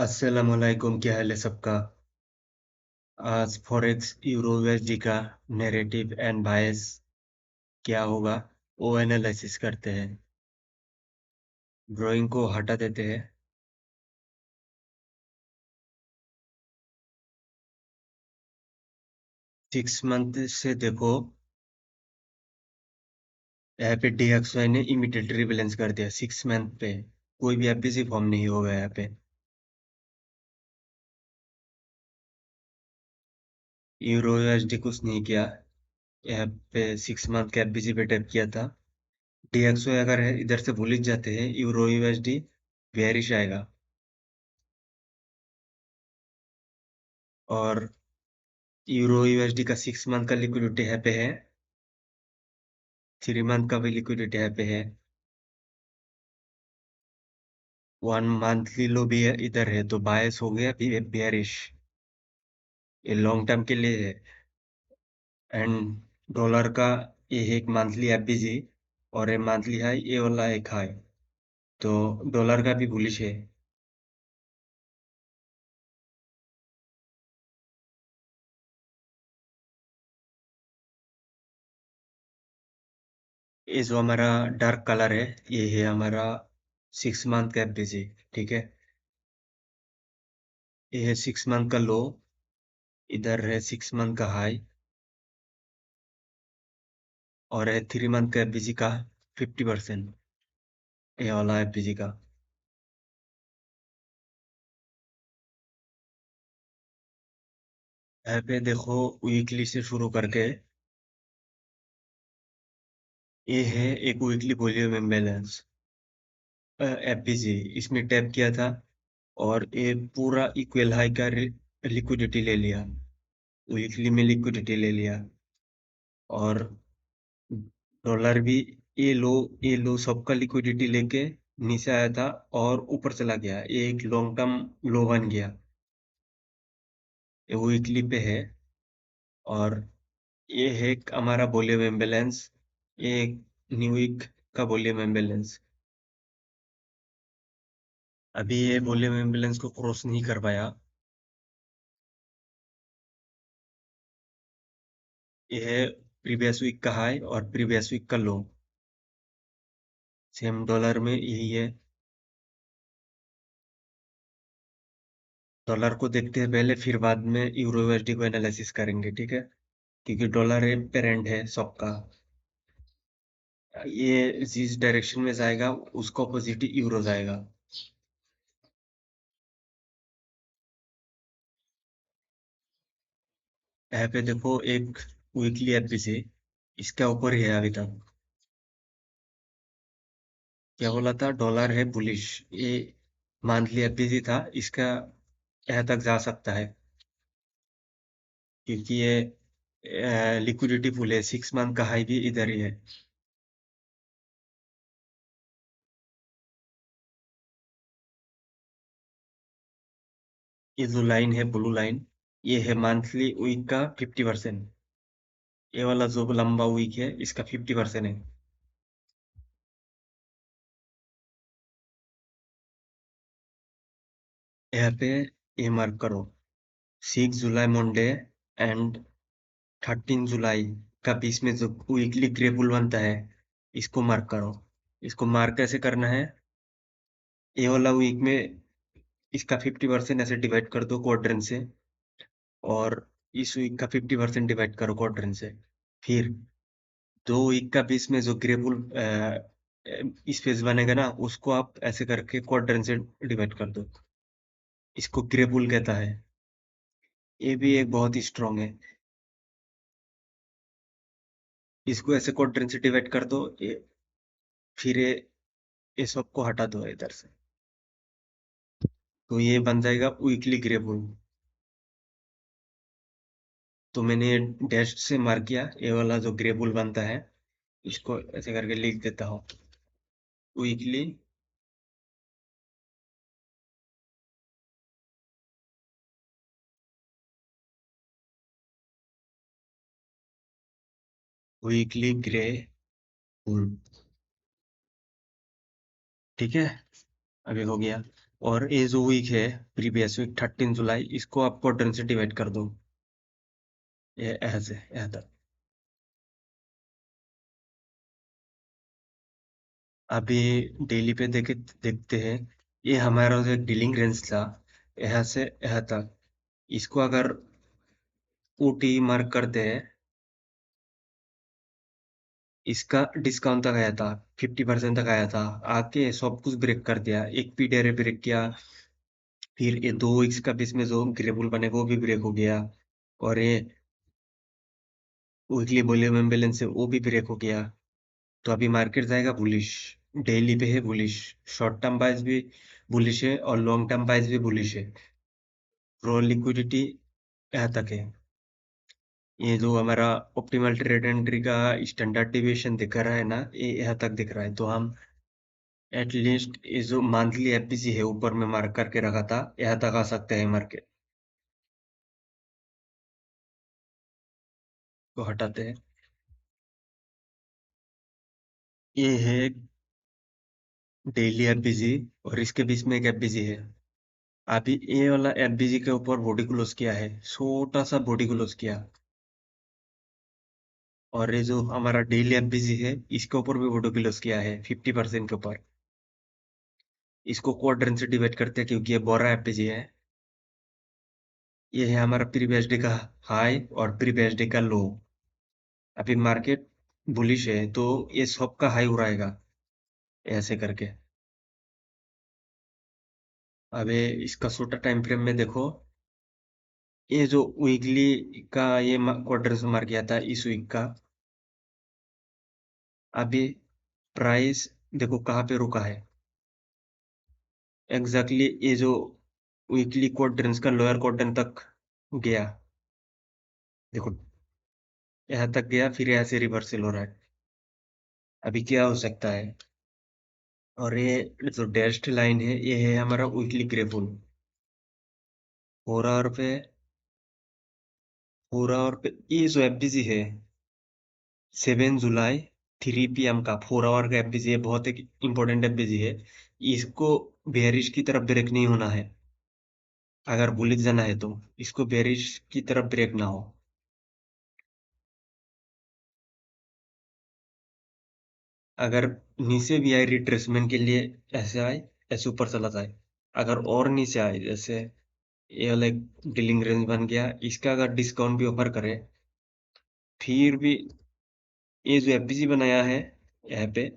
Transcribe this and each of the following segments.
अस्सलामुअलैकुम, क्या हाल है सबका। आज फॉरेक्स यूरो यूएसडी का नैरेटिव एंड बायस क्या होगा वो एनालिसिस करते हैं। ड्राइंग को हटा देते हैं। 6 मंथ से देखो, यहाँ पे DXY ने इमीडिएट रिबैलेंस कर दिया 6 मंथ पे। कोई भी एफबीसी फॉर्म नहीं होगा यहाँ पे। यूरो यूएसडी कुछ नहीं किया, यहाँ पे 6 मंथ के एफबीसी पे टैप किया था। DXY अगर इधर से भूल जाते हैं, यूरो यूएसडी बेयरिश आएगा। और यूरो यूएसडी का 6 मंथ का लिक्विडिटी यहाँ पे है, 3 मंथ का भी लिक्विडिटी यहाँ पे है, 1 मंथली लो भी है इधर है, तो बायस हो गया बेयरिश। ये लॉन्ग टर्म के लिए है। एंड डॉलर का ये एक मंथली एफबीजी और ये मंथली हाई, ये वाला एक हाई, तो डॉलर का भी बुलिश है। ये जो हमारा डार्क कलर है, ये है हमारा 6 मंथ का एफबीजी। ठीक है, ये है 6 मंथ का लो, इधर है 6 मंथ का हाई, और है 3 मंथ का एफबीजी का 50%, ये वाला एफबीजी का। यहाँ पे देखो, वीकली से शुरू करके ये है एक वीकली वॉल्यूम इम्बैलेंस, एफबीजी इसमें टैप किया था, और ये पूरा इक्वल हाई का लिक्विडिटी ले लिया, वीकली में लिक्विडिटी ले लिया। और डॉलर भी ये लो सबका लिक्विडिटी लेके नीचे आया था और ऊपर चला गया, ये एक लॉन्ग टर्म लो बन गया। ये वीकली पे है, और ये है एक हमारा वॉल्यूम इम्बैलेंस, ये एक न्यू वीक का वॉल्यूम इम्बैलेंस। अभी ये वॉल्यूम इम्बैलेंस को क्रॉस नहीं कर पाया। ये है प्रीवियस वीक का हाई और प्रीवियस वीक का लो, सेम डॉलर में यही है। डॉलर को देखते हैं पहले, फिर बाद में यूरो यूएसडी को एनालिसिस करेंगे, ठीक है। क्योंकि डॉलर एक पेरेंट है सबका, ये जिस डायरेक्शन में जाएगा उसको अपोजिट यूरो जाएगा। यहाँ पे देखो एक वीकली एफबीसी इसके ऊपर ही है अभी तक। क्या बोला था, डॉलर है बुलिश, ये मंथली एफबीसी था इसका, यहाँ तक जा सकता है, क्योंकि ये लिक्विडिटी फुल है, 6 मंथ का हाई भी इधर ही है। ये जो लाइन है ब्लू लाइन, ये है मंथली वीक का 50%। ये वाला जो लंबा वीक है इसका 50% है। यहाँ पे ये मार्क करो, 6 जुलाई मंडे एंड 13 जुलाई का बीच में जो वीकली ग्रे बुल बनता है, इसको मार्क करो। इसको मार्क कैसे करना है, ये वाला वीक में इसका 50% ऐसे डिवाइड कर दो क्वाड्रेंट से, और इस वीक का 50% डिवाइड करो क्वाड्रेंट से। फिर 2 वीक का बीच में जो ग्रे बुल स्पेस बनेगा ना, उसको आप ऐसे करके क्वाड्रेंट से डिवाइड कर दो। इसको ग्रे बुल कहता है। ये भी एक बहुत ही स्ट्रांग है। इसको ऐसे क्वाड्रेंट से डिवाइड कर दो, फिर ये सबको हटा दो इधर से, तो ये बन जाएगा वीकली ग्रे बुल। तो मैंने ये डैश से मार्क किया, ये वाला जो ग्रे बुल बनता है, इसको ऐसे करके लिख देता हूँ, वीकली वीकली ग्रे बुल। ठीक है, अभी हो गया। और ये जो वीक है, प्रीवियस वीक 13 जुलाई, इसको आप क्वाड्रेंट से डिवाइड कर दो। ये ऐसे ऐसा। अभी डेली पे देखते हैं। ये हमारा जो डीलिंग रेंज था, यहाँ से यहाँ तक, इसको अगर ओटी मार्क करते हैं, इसका डिस्काउंट तक आया था, 50% तक आया था। आके सब कुछ ब्रेक कर दिया, एक पीडीआर ब्रेक किया। फिर ये 2 वीक्स का बीच में जो ग्रेबुल बने वो भी ब्रेक हो गया। और ये वीकली वॉल्यूम इम्बैलेंस है वो भी ब्रेक हो गया। तो अभी मार्केट जाएगा बुलिश। डेली पे है बुलिश। शॉर्ट टर्म बाइज भी बुलिश है और लॉन्ग टर्म बाइज भी बुलिश है। रो लिक्विडिटी यहाँ तक है। ये जो हमारा ऑप्टिमल ट्रेड एंट्री का स्टैंडर्ड डिविएशन दिख रहा है ना, ये यहाँ तक दिख रहा है। तो हम एटलीस्ट ये जो मंथली एफपीसी है ऊपर में मार्क करके रखा था, यहाँ तक आ सकते हैं मार्केट। को हटाते हैं। ये है डेली एफबीजी और इसके बीच में एक एफबीजी है। अभी ये वाला एफबीजी के ऊपर बॉडी क्लोज किया है, छोटा सा बॉडी क्लोज किया। और ये जो हमारा डेली एफबीजी है, इसके ऊपर भी बॉडी क्लोज किया है 50% के ऊपर। इसको क्वाड्रेंट से डिवाइड करते हैं क्योंकि ये बोरा एफबीजी है। ये है हमारा प्रीवियस डे का हाई और प्रीवियस डे का लो। अभी मार्केट बुलिश है तो ये सब का हाई उड़ाएगा ऐसे करके। अबे इसका छोटा टाइम फ्रेम में देखो। ये जो वीकली का ये क्वार्टर से मार गया था इस वीक का। अभी प्राइस देखो कहाँ पे रुका है। एग्जैक्टली ये जो वीकली क्वाड्रेंट्स का लोअर क्वाड्रेंट तक गया। देखो यहाँ तक गया, फिर यहाँ से रिवर्सल हो रहा है। अभी क्या हो सकता है। और ये जो डैश्ड लाइन है, ये है हमारा वीकली ग्रेफुल। 4 आवर पे, 4 आवर पे ये जो एफबीजी है, 7 जुलाई 3 PM का 4 आवर का एफबीजी है, बहुत एक इंपॉर्टेंट एफबीजी है। इसको बेयरिश की तरफ ब्रेक नहीं होना है। अगर बुलिश जाना है तो इसको बेयरिश की तरफ ब्रेक ना हो। अगर नीचे भी आए रिट्रेसमेंट के लिए, ऐसे आए, ऐसे ऊपर चला जाए। अगर और नीचे आए, जैसे ये वाला डीलिंग रेंज बन गया, इसका अगर डिस्काउंट भी ऑफर करे, फिर भी ये जो एफबीजी बनाया है यहाँ पे,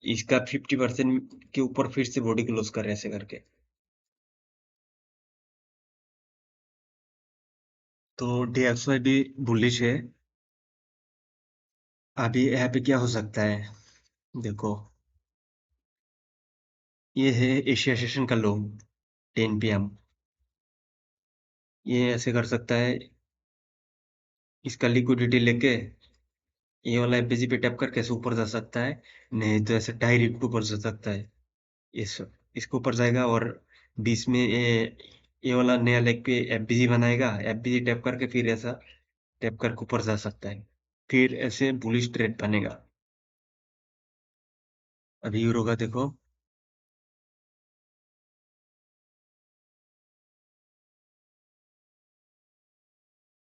इसका 50% के ऊपर फिर से बॉडी क्लोज करे ऐसे करके। तो डीएक्सवाई भी बुलिश है। अभी यहाँ पे क्या हो सकता है, देखो। ये है एशिया सेशन का लो, 10 PM। ये ऐसे कर सकता है, इसका लिक्विडिटी लेके ये वाला एफबीजी पे टैप करके ऐसे ऊपर जा सकता है। नहीं तो ऐसे डायरेक्ट ऊपर जा सकता है। इस इसके ऊपर जाएगा और बीच में ये वाला नया लेग पे एफबीजी बनाएगा, एफबीजी टैप करके फिर ऐसा टैप करके ऊपर जा सकता है। फिर ऐसे बुलिश ट्रेड बनेगा। अभी यूरो का देखो।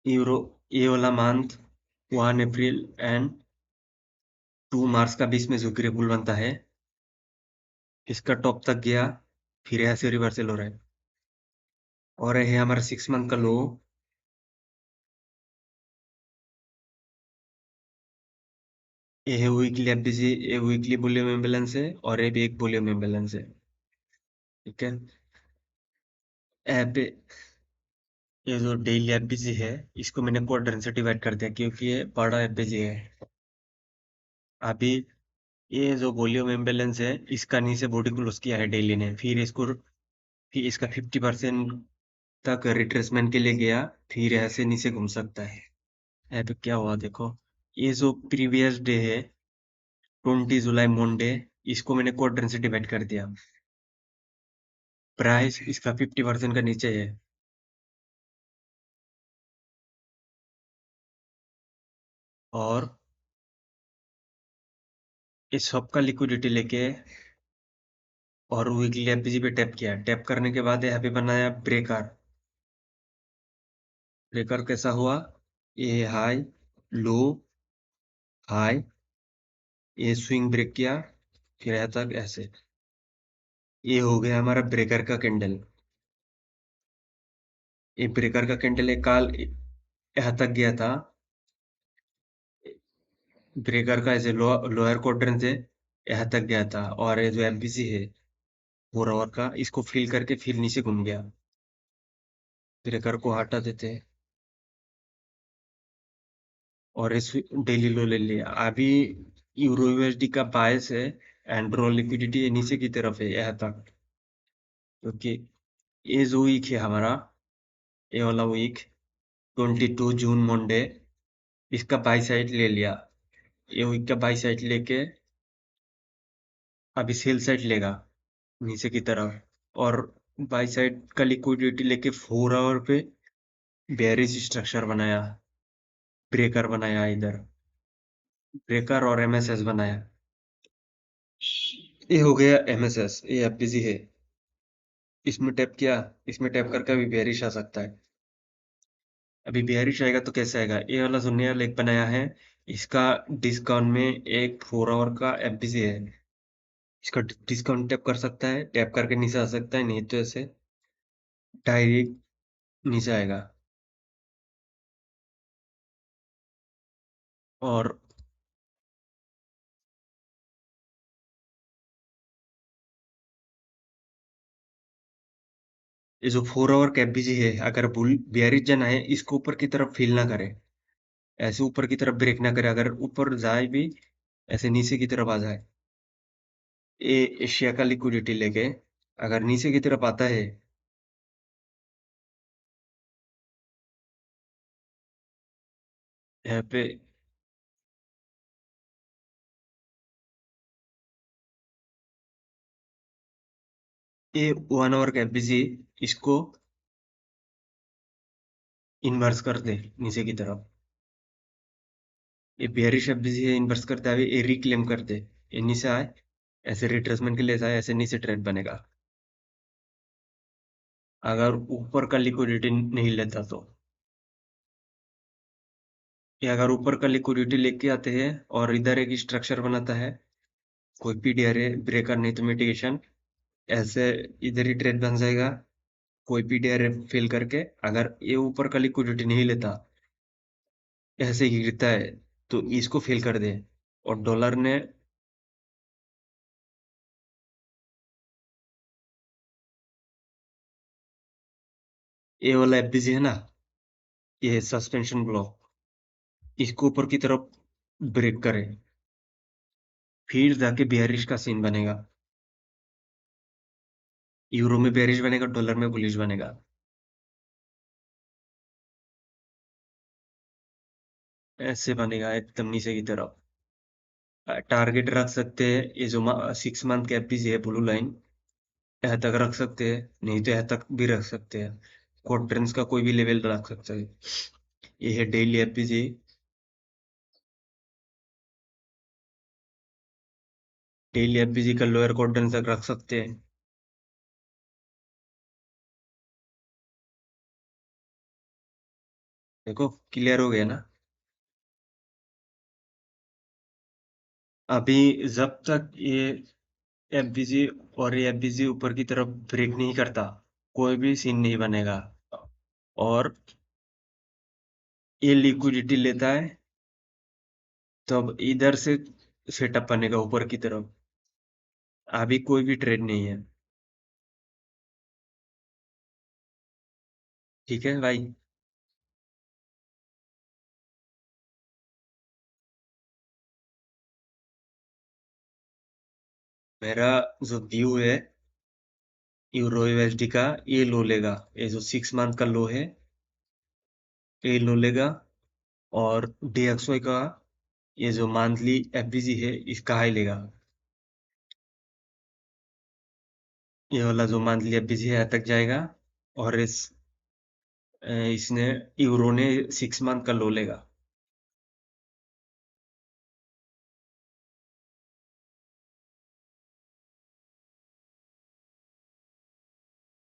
यूरो ये वाला मंथ 1 अप्रैल एंड 2 मार्च का बीच में जो ग्रे बुल बनता है, इसका टॉप तक गया, फिर यहाँ से रिवर्सल हो रहा है। और ये है हमारा 6 मंथ का लो। ये है वीकली एफबीसी, ये वीकली वॉल्यूम इम्बैलेंस है और ये भी एक वॉल्यूम इम्बैलेंस है। ठीक है। पे ये जो डेली एफबीसी है, इसको मैंने क्वाड्रेंट से डिवाइड कर दिया क्योंकि ये बड़ा एफबीसी है। अभी ये जो वॉल्यूम इम्बैलेंस है, इसका नीचे बॉडी क्लोज किया है डेली ने, फिर इसका 50% तक रिट्रेसमेंट के लिए गया, फिर ऐसे नीचे घूम सकता है। यहाँ पे क्या हुआ देखो। ये जो प्रीवियस डे है, 20 जुलाई मंडे, इसको मैंने क्वाड्रेंट से डिवाइड कर दिया। प्राइस इसका 50% का नीचे है। और इस सब का लिक्विडिटी लेके और वीकली एफबीजी पे टैप किया। टैप करने के बाद यहाँ पे बनाया ब्रेकर। ब्रेकर कैसा हुआ? ये हाई, लो, हाई, ये स्विंग ब्रेक किया, फिर यहाँ तक ऐसे। ये हो गया हमारा ब्रेकर का कैंडल। ये ब्रेकर का कैंडल एक काल यहाँ तक गया था। ब्रेकर का ऐसे लोअर क्वाड्रेंट से यहाँ तक गया था, और ये जो एमपीसी है 4 आवर का, इसको फिल करके फिर नीचे घूम गया। ब्रेकर को हटा देते हैं और इस डेली लो ले लिया। अभी यूरो यूएसडी का बायस है एंड रॉ लिक्विडिटी नीचे की तरफ है यहाँ तक, क्योंकि ये जो वीक है हमारा, ये वाला वीक 22 जून मंडे, इसका बाई साइड ले लिया। ये वीक का बाई साइड लेके अभी सेल साइड लेगा नीचे की तरफ, और बाई साइड का लिक्विडिटी लेके 4 आवर पे बेयरिश स्ट्रक्चर बनाया, ब्रेकर बनाया, इधर ब्रेकर और एमएसएस बनाया। ये हो गया एमएसएस, ये अब बिजी है। इसमें टैप किया, इसमें टैप करके अभी बेयरिश आ सकता है। अभी बेयरिश आएगा तो कैसे आएगा? ये वाला जो नया लेग बनाया है, इसका डिस्काउंट में एक 4 आवर का एफबीसी है। इसका डिस्काउंट टैप कर सकता है, टैप करके नीचे आ सकता है, नहीं तो ऐसे डायरेक्ट नीचे आएगा। और ये जो 4 आवर का एफबीसी है, अगर बुल बेयरिश जाना है, इसको ऊपर की तरफ फील ना करे, ऐसे ऊपर की तरफ ब्रेक ना करे। अगर ऊपर जाए भी, ऐसे नीचे की तरफ आ जाए, ये एशिया का लिक्विडिटी लेके अगर नीचे की तरफ आता है, यहाँ पे ये 1 आवर का एफबीसी, इसको इन्वर्स कर दे नीचे की तरफ। ये बेयरिश एफबीसी है, इन्वर्स करते हुए ये रिक्लेम कर दे, ये नीचे आए, ऐसे रिट्रेसमेंट के लिए जाए, ऐसे नीचे ट्रेंड बनेगा। अगर ऊपर का लिक्विडिटी नहीं लेता तो, ये अगर ऊपर का लिक्विडिटी लेके आते हैं और इधर एक स्ट्रक्चर बनाता है, कोई पीडीआर है, ब्रेकर नहीं तो मिटिगेशन, ऐसे इधर ही ट्रेड बन जाएगा। कोई पीडीआर फिल करके अगर ये ऊपर का लिक्विडिटी नहीं लेता, ऐसे ही गिरता है, तो इसको फिल कर दे। और डॉलर ने ये वाला एफबीसी है ना, ये सस्पेंशन ब्लॉक, इसको ऊपर की तरफ ब्रेक करे, फिर जाके बेयरिश का सीन बनेगा। यूरो में बेयरिश बनेगा, डॉलर में बुलिश बनेगा। ऐसे बनेगा एकदम नीचे की तरफ। टारगेट रख सकते हैं, ये जो 6 मंथ का एफबीसी है ब्लू लाइन, यहाँ तक रख सकते हैं, नहीं तो यहाँ तक भी रख सकते हैं। क्वाड्रेंट्स का कोई भी लेवल रख सकते हैं। ये है डेली एफबीसी। डेली एफबीसी का लोअर क्वाड्रेंट तक रख सकते हैं। देखो क्लियर हो गया ना? अभी जब तक ये एफबीसी और ये एफबीसी ऊपर की तरफ ब्रेक नहीं करता, कोई भी सीन नहीं बनेगा। और ये लिक्विडिटी लेता है, तब इधर से सेटअप बनेगा ऊपर की तरफ। अभी कोई भी ट्रेड नहीं है। ठीक है भाई? मेरा जो व्यू है यूरो यूएसडी का, ये लो लेगा। ये जो 6 मंथ का लो है, ये लो लेगा। और डीएक्सवाई का ये जो मंथली एफबीसी है, इसका हाई लेगा। ये वाला जो मंथली एफबीसी है यहाँ तक जाएगा। और इसने यूरो ने 6 मंथ का लो लेगा।